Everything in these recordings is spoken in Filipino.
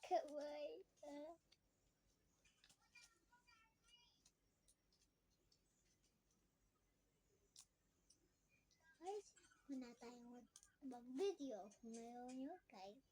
Kawai. Guys, muna tayong mag-video ngayon yun, guys.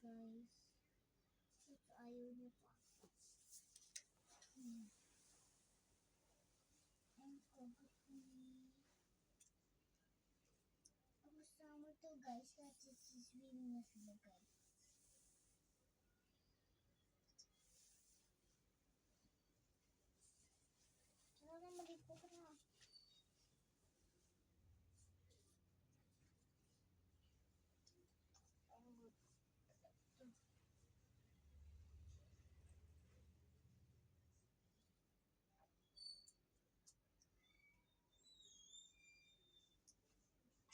Guys, ito ayaw niyo pa. Ang kasama to guys, kasi siswimming na sila guys. Tara na, malipo ka na.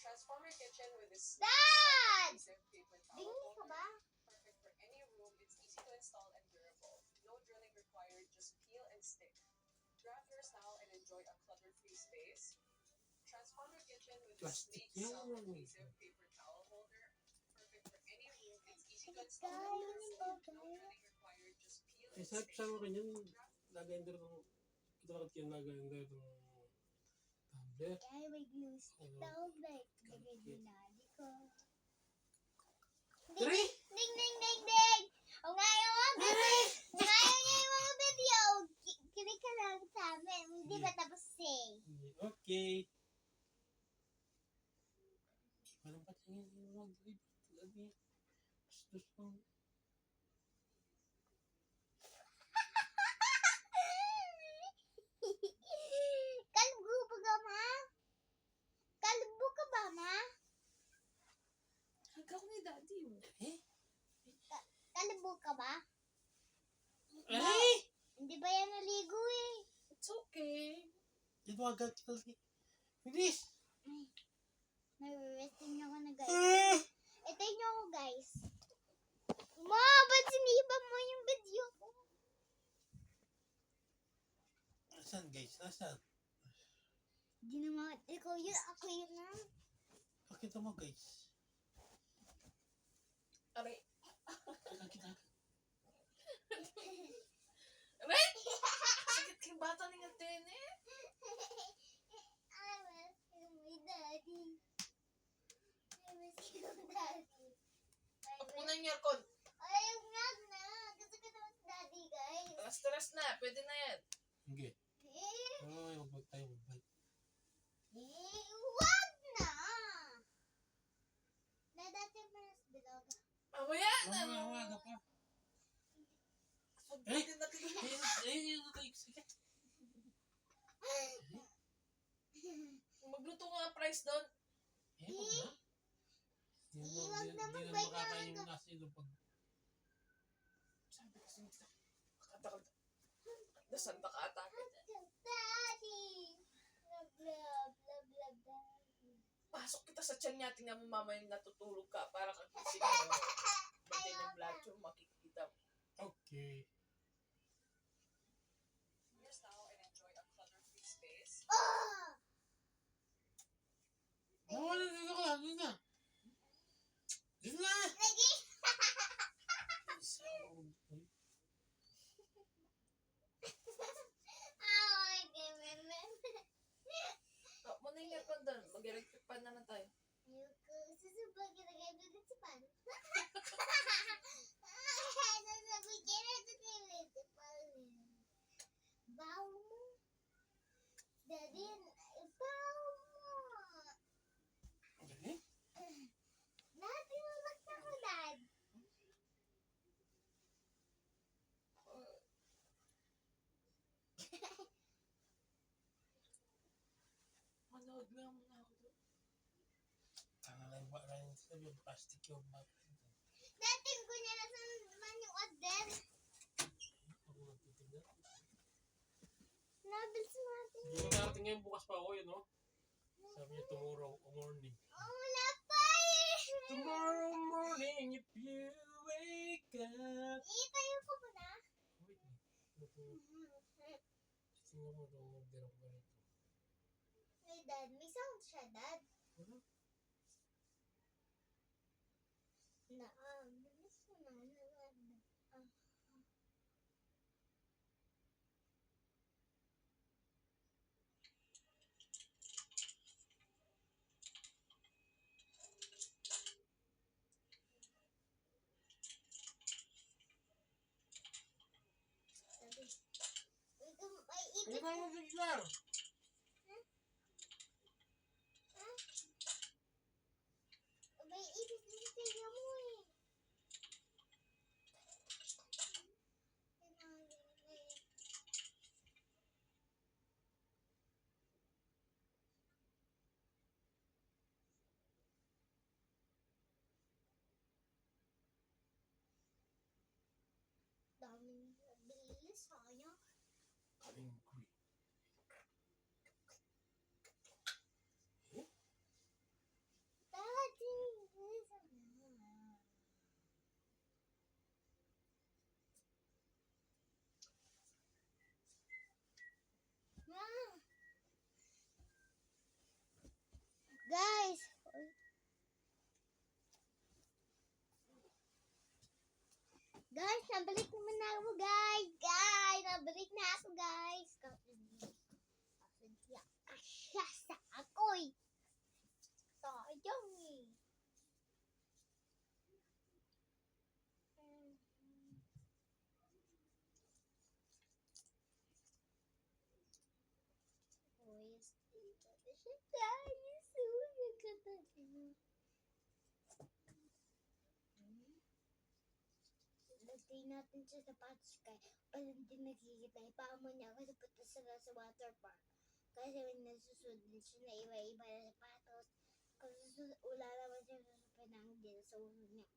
Transform your kitchen with this Dad! adhesive paper towel Tingin ka holder. ba? Perfect for any room. It's easy to install and durable. No drilling required. Just peel and stick. Grab yours now and enjoy a clutter-free space. Transform your kitchen with this Plastic sleek yan. self-adhesive paper towel holder. Perfect for any room. It's easy to install and durable. No drilling required. Just peel and Sa stick. akin yun, lagayin doon ng, ito bakit yun lagayin doon ng tablet. Ay, may glue stick daw, like, lagay din nadi ko. Tari! Ding, ding, ding, ding! O ngayon mga video! Ngayon niya yung mga video! Kinig ka lang sa amin. Hindi ba tapos eh? Okay. Walang patingin yung mga grip. Lagi. Bastos mo. Kalbo ka ba, ma? Kalbo ka ba, ma? Hagka ko ni daddy yun. Eh? Kalbo ka ba? Ay! Hindi ba yan naligo eh? It's okay. Dito agad lagi. Bilis! Ay, nare-resting ako na guys. Ah! Ito nyo ako guys. Ma, ba't siniba mo yung video ko? Nasaan guys? Nasaan? Hindi naman, ikaw yun, ako yun na. Pakita mo guys. Aray. Kita. Aray! Sakit kay bata ni Atene. I miss my daddy. I miss you, daddy. Pagpunan niyo aircon. Ay, nga na. Gusto ko naman si daddy, guys. Taras na. Pwede na yan. Hindi. Eh, Ay, magbag tayo magbag. wag na. Na dati pa na sa bilog. Mamaya na. Mawaga pa. Pwede na kayo. Ayun yung like. Sige. Magluto nga price doon. Eh, wag na. Wag na Hindi na magbay na makakain lang. yung nasa ilo pag Sabi kasi nito. Makatakal. Dasan na ka-atake. Daddy. Blah, blah, blah, blah, daddy. Pasok kita sa tiyan niya. Tingnan mo mama yung natutulog ka. Para kagising mo. Bantay ng blood yung makikita mo. okay. Here's now and enjoy a clutter-free space. Oh! Nawala dito ka. Dito na. Dito na. Lagi. Ay, ganun. Oh, muna yung aircon doon. Mag-electric fan na lang tayo. Ayoko. Susubok kita kayo dito sa pan. Susubok kita kayo sa pan. Baw mo. Daddy, baw mo. Okay. Dad, iwag na ko, Dad. Manood nga muna ako doon. Tanga lang ba rin sabi yung plastic yung bag. Dating ko niya na sa Saan yung order? Ako nagtitignan. Nabilis natin. Hindi na darating ngayon, bukas pa ako yun, no? Sabi niya tomorrow morning. Oh, wala pa eh. Tomorrow morning if you wake up. Itayo ko muna. Wait. Tingnan mo daw order ako ganito. Hey, Dad. May sound siya, Dad. Wala. Bilis mo na. Sabi. May Hindi ipit. ka mo biglang. May ipit na sa tiga mo eh. Daming bilis, sayang. Angry. Daddy, listen na. Ma! Guys! Guys, nabalik naman na ako, guys! Guys, nabalik na ako, guys! Kasadya ka siya sa ako'y! Sayang eh! Boys, dito na siya tayo. Suya ka tayo. Lagay natin siya sa patos kaya pala hindi nakikita. Ipamo niya kasi punta sila sa water park. Kasi may nasusunod siya na iba-iba na sapatos. Kasi wala naman siya susunod na hindi na sa ulo niya.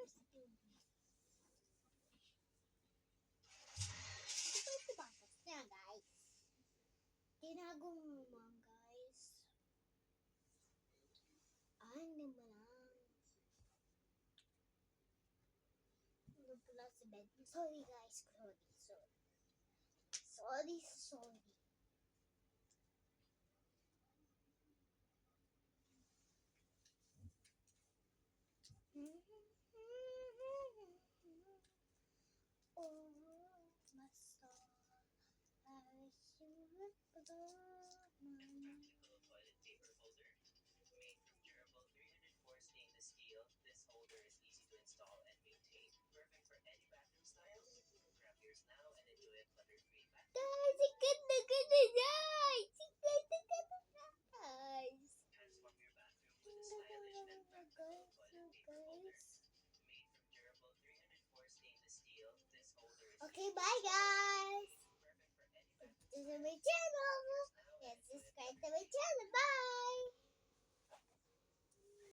Interesting. Ito yung sapatos niya, guys. Tinago mo naman, guys. Hindi mo lang. Ano pala sa bed? Sorry, guys. Sorry. Oh, basta I should Magical toilet paper holder. Made from durable 304 stainless steel, this holder is easy to install and maintain. Perfect for any bathroom style. Grab yours now and enjoy a clutter-free bathroom. Guys, sikat na guys! Sikat na guys! Transform your bathroom with a stylish and practical toilet paper holder. Made from durable 304 stainless steel, this holder is Okay, bye guys! perfect for any bathroom This is my channel! style. Let's subscribe to my channel. Bye!